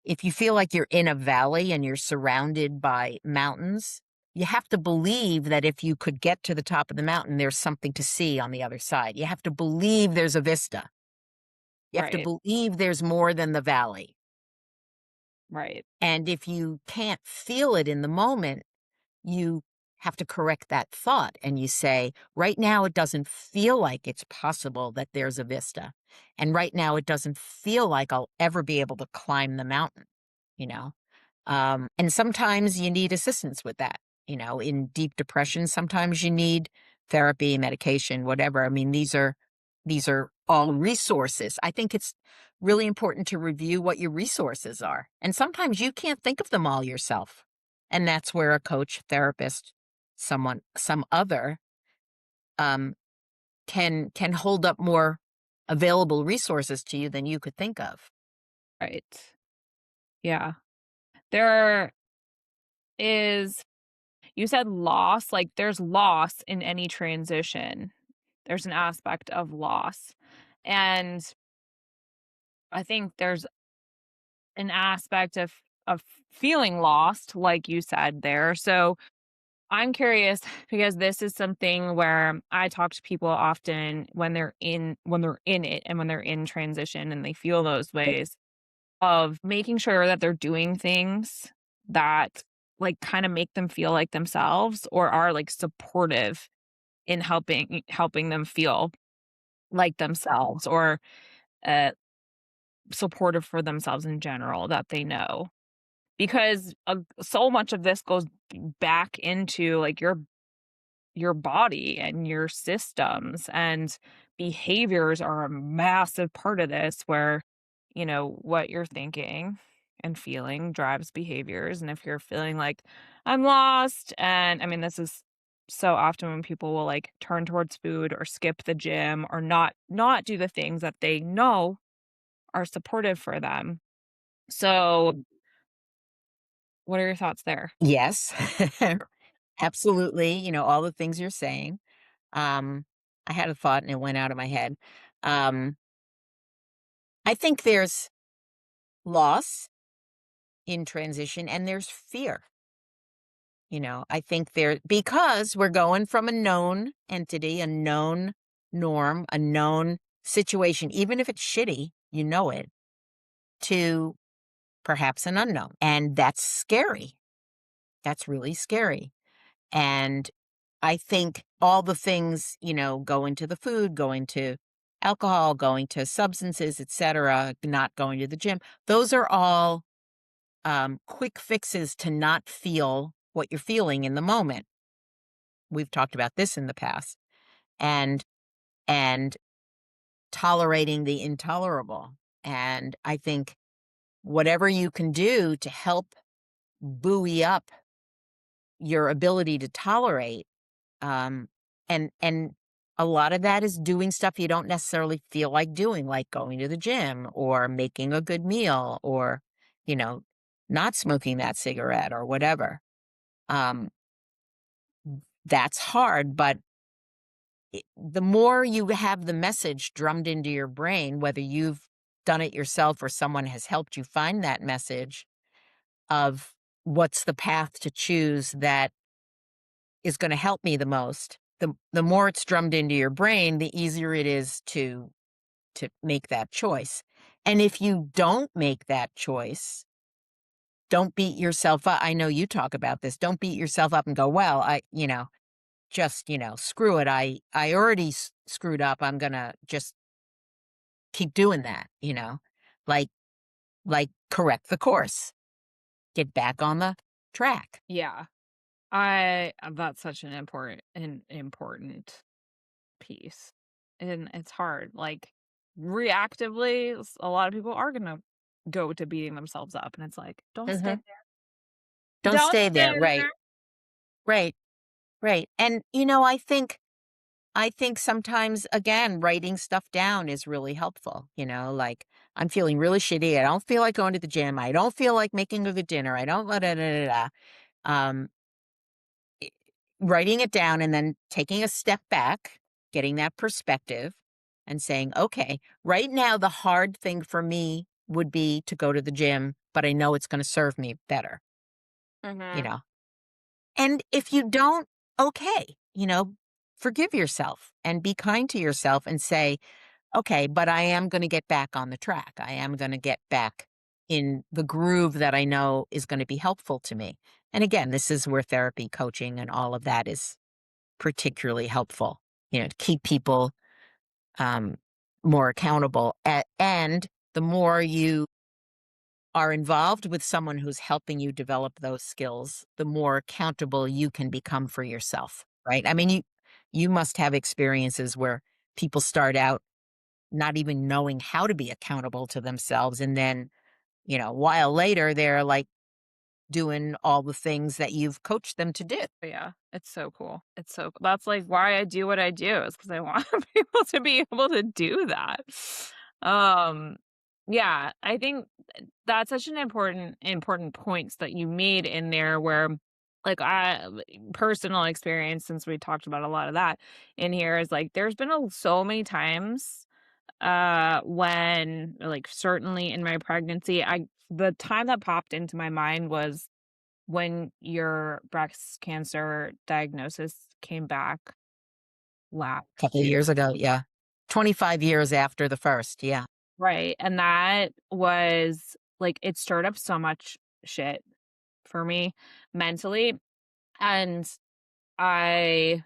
if you feel like you're in a valley and you're surrounded by mountains, you have to believe that if you could get to the top of the mountain, there's something to see on the other side. You have to believe there's a vista. You have to Right. believe there's more than the valley. Right. And if you can't feel it in the moment, you have to correct that thought and you say, right now, it doesn't feel like it's possible that there's a vista. And right now, it doesn't feel like I'll ever be able to climb the mountain, you know? And sometimes you need assistance with that. In deep depression, sometimes you need therapy, medication, whatever. I mean, these are all resources. I think it's really important to review what your resources are. And sometimes you can't think of them all yourself. And that's where a coach, therapist, some other um, can hold up more available resources to you than you could think of. Right. Yeah. There is you said loss, like, there's loss in any transition. There's an aspect of loss, and I think there's an aspect of feeling lost, like you said there. So, I'm curious because this is something where I talk to people often when they're in it and when they're in transition and they feel those ways of making sure that they're doing things that, like, kinda make them feel like themselves or are, like, supportive in helping them feel like themselves or, uh, supportive for themselves in general that they know. Because, so much of this goes back into, like, your body and your systems and behaviors are a massive part of this where, what you're thinking and feeling drives behaviors. And if you're feeling like I'm lost, and I mean, this is so often when people will like turn towards food or skip the gym or not do the things that they know are supportive for them. So, what are your thoughts there? Yes. Absolutely, all the things you're saying. Um, I had a thought and it went out of my head. Um, I think there's loss in transition and there's fear. I think there because we're going from a known entity, a known norm, a known situation, even if it's shitty, it, to perhaps an unknown. And that's scary. That's really scary. And I think all the things, going to the food, going to alcohol, going to substances, etc., not going to the gym, those are all quick fixes to not feel what you're feeling in the moment. We've talked about this in the past. And and tolerating the intolerable. And I think whatever you can do to help buoy up your ability to tolerate, and a lot of that is doing stuff you don't necessarily feel like doing, like going to the gym or making a good meal or, you know, not smoking that cigarette or whatever. Um, that's hard, but the more you have the message drummed into your brain, whether you've done it yourself or someone has helped you find that message of what's the path to choose that is going to help me the most, the more it's drummed into your brain, the easier it is to make that choice. And if you don't make that choice, don't beat yourself up. I know you talk about this. Don't beat yourself up and go, well, just, screw it. I already screwed up. I'm going to just keep doing that, like, correct the course, get back on the track. Yeah. I that's such an important piece. And it's hard. Like reactively, a lot of people are gonna go to beating themselves up. And it's like, don't stay Hmm. there. Don't Don't stay stay there. Right. there. Right. Right. And, I think sometimes, again, writing stuff down is really helpful. Like I'm feeling really shitty. I don't feel like going to the gym. I don't feel like making a good dinner. I don't, da, da, da, da. Um, i- Writing it down and then taking a step back, getting that perspective and saying, okay, right now, the hard thing for me would be to go to the gym, but I know it's going to serve me better, you Mhm. know? And if you don't, okay, forgive yourself and be kind to yourself and say, okay, but I am going to get back on the track. I am going to get back in the groove that I know is going to be helpful to me. And again, this is where therapy, coaching, and all of that is particularly helpful, to keep people um, more accountable. And the more you are involved with someone who's helping you develop those skills, the more accountable you can become for yourself, right? I mean, you must have experiences where people start out not even knowing how to be accountable to themselves, and then, a while later, they're like doing all the things that you've coached them to do. But yeah, it's so cool. It's so that's like why I do what I do is because I want people to be able to do that. Um, yeah, I think that's such an important points that you made in there where like, personal experience, since we talked about a lot of that in here, is like there's been so many times when, like, certainly in my pregnancy, I the time that popped into my mind was when your breast cancer diagnosis came back last Couple June. years ago, yeah. 25 years after the first, yeah. Right, and that was like, it stirred up so much shit for me mentally, and I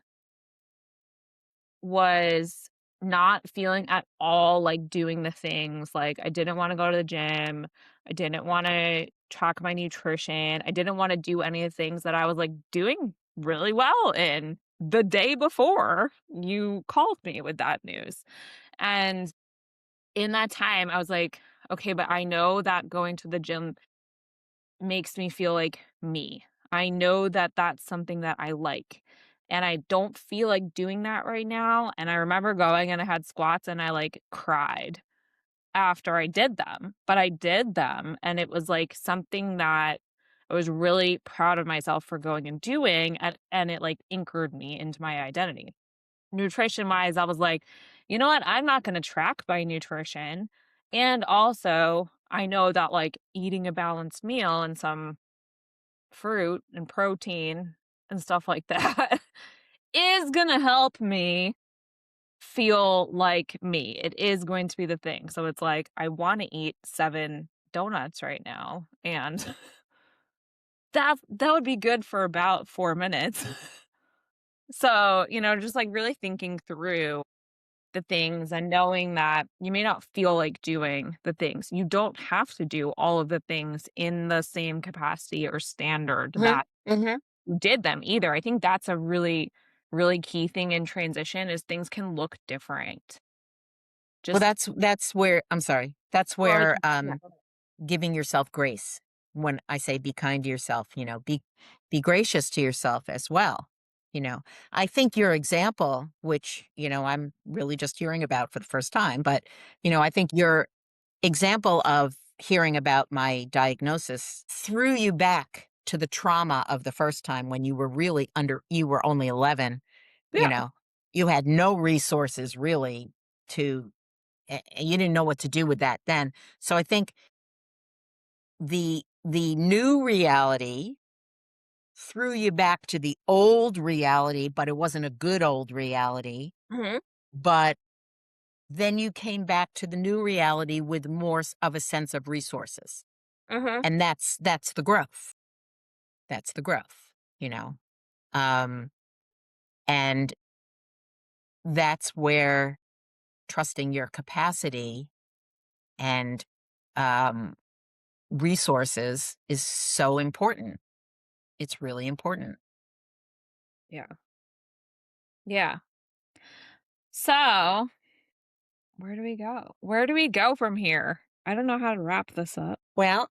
was not feeling at all like doing the things. Like, I didn't wanna go to the gym, I didn't wanna track my nutrition, I didn't wanna do any of the things that I was, like, doing really well in the day before you called me with that news. And in that time, I was like, "Okay, but I know that going to the gym makes me feel like me. I know that that's something that I like, and I don't feel like doing that right now." And I remember going and I had squats and I, like, cried after I did them, but I did them, and it was, like, something that I was really proud of myself for going and doing, and it, like, anchored me into my identity. Nutrition-wise, I was like, "You know what? I'm not gonna track my nutrition." And also, I know that, like, eating a balanced meal and some fruit and protein and stuff like that is gonna help me feel like me. It is going to be the thing. So it's like, I wanna eat 7 donuts right now, and that would be good for about 4 minutes. So, just, like, really thinking through the things and knowing that you may not feel like doing the things. You don't have to do all of the things in the same capacity or standard Mhm, that mhm. you did them either. I think that's a really, really key thing in transition is things can look different. Well, Just that's where I'm sorry. That's or like where, yeah. giving yourself grace. When I say be kind to yourself, be gracious to yourself as well. You know, I think your example, which, I'm really just hearing about for the first time, but, I think your example of hearing about my diagnosis threw you back to the trauma of the first time when you were only 11, you Yeah. know, you had no resources really to, you didn't know what to do with that then. So I think the new reality threw you back to the old reality, but it wasn't a good old reality. Mhm. But then you came back to the new reality with of a sense of resources. Mhm. And that's the growth. That's the growth, you know. Um, and that's where trusting your capacity and um resources is so important. It's really important. Yeah. Yeah. So, where do we go? Where do we go from here? I don't know how to wrap this up. Well,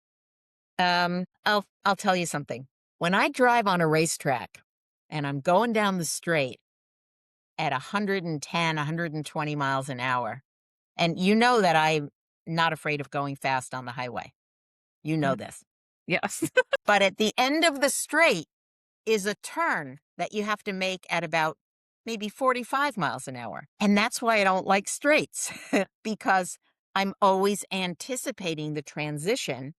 I'll tell you something. When I drive on a racetrack and I'm going down the straight at 110, 120 miles an hour, and you know that I'm not afraid of going fast on the highway. You know Mhm. this. Yes. But at the end of the straight is a turn that you have to make at about maybe 45 miles an hour. And that's why I don't like straights because I'm always anticipating the transition.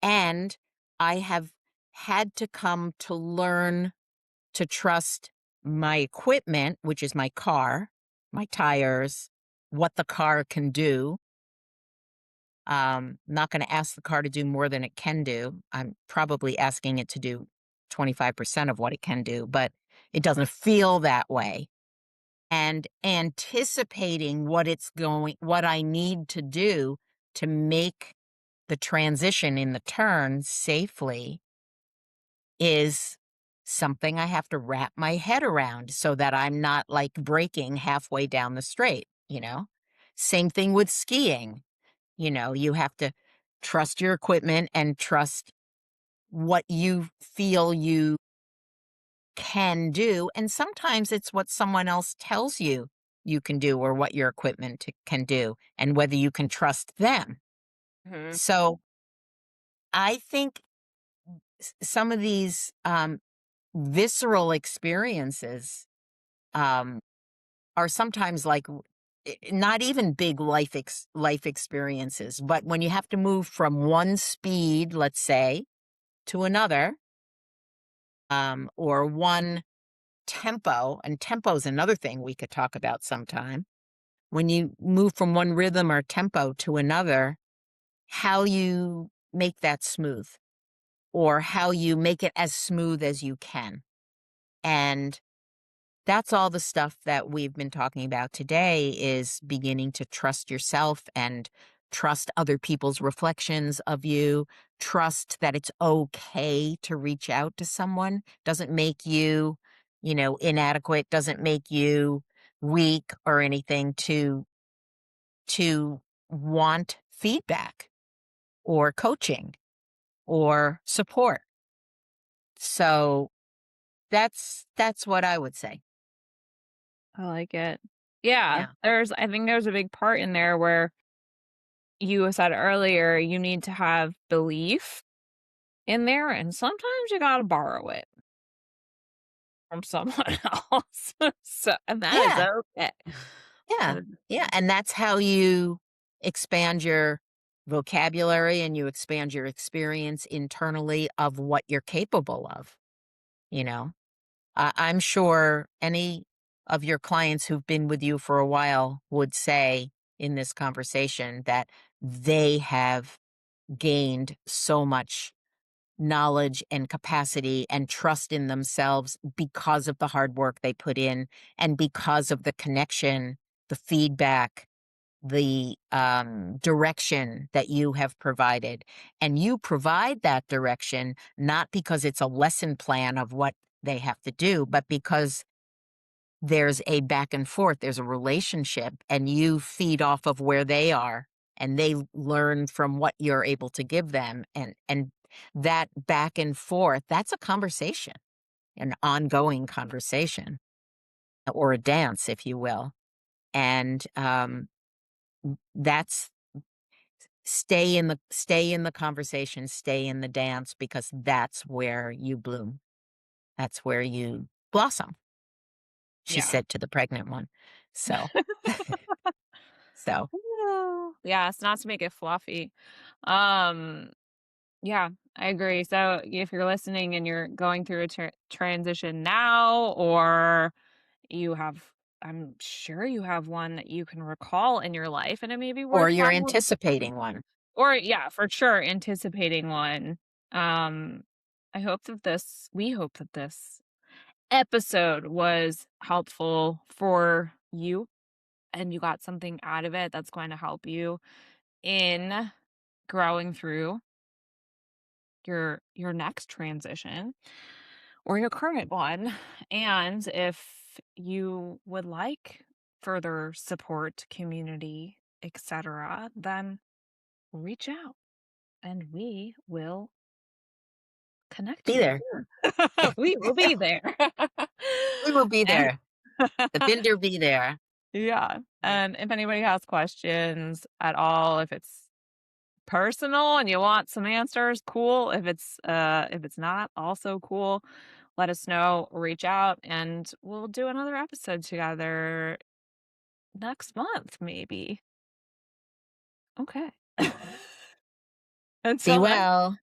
And I have had to come to learn to trust my equipment, which is my car, my tires, what the car can do. Not going to ask the car to do more than it can do. I'm probably asking it to do 25% of what it can do, but it doesn't feel that way. And anticipating what I need to do to make the transition in the turn safely is something I have to wrap my head around so that I'm not like braking halfway down the straight. Same thing with skiing. You have to trust your equipment and trust what you feel you can do. And sometimes it's what someone else tells you you can do or what your equipment can do and whether you can trust them. Mhm. So I think some of these visceral experiences, um, are sometimes like not even big life experiences, but when you have to move from one speed, let's say, to another, or one tempo, and tempo is another thing we could talk about sometime. When you move from one rhythm or tempo to another, how you make that smooth, or how you make it as smooth as you can. And that's all the stuff that we've been talking about today, is beginning to trust yourself and trust other people's reflections of you. Trust that it's okay to reach out to someone. Doesn't make you, inadequate, doesn't make you weak or anything to want feedback or coaching or support. So that's what I would say. I like it. Yeah, Yeah. I think there's a big part in there where you said earlier you need to have belief in there, and sometimes you gotta borrow it from someone else. And that is Yeah. okay. Yeah. That Yeah, and that's how you expand your vocabulary and you expand your experience internally of what you're capable of, you know? I'm sure any of your clients who've been with you for a while would say in this conversation that they have gained so much knowledge and capacity and trust in themselves because of the hard work they put in, and because of the connection, the feedback, the direction that you have provided. And you provide that direction not because it's a lesson plan of what they have to do, but because there's a back and forth, there's a relationship, and you feed off of where they are, and they learn from what you're able to give them. And that back and forth, that's a conversation, an ongoing conversation, or a dance, if you will. And that's stay in the conversation, stay in the dance, because that's where you bloom. That's where you blossom, she yeah. said to the pregnant one. So so Oh, yeah, it's not to make it fluffy. Um, yeah, I agree. So if you're listening and you're going through a transition now, or you have, I'm sure you have one that you can recall in your life, and it may be or worth you're having, anticipating one. or yeah, for sure, anticipating one. I hope that we hope that this episode was helpful for you and you got something out of it that's going to help you in growing through your next transition or your current one. And if you would like further support, community, etc., then reach out and we will connect Be you. there. We will be there. We will be And there. The Binder be there. yeah. Yeah. And if anybody has questions at all, if it's personal and you want some answers, cool. If it's not, also cool. Let us know, reach out, and we'll do another episode together next month, maybe. Okay. Be Until then. well.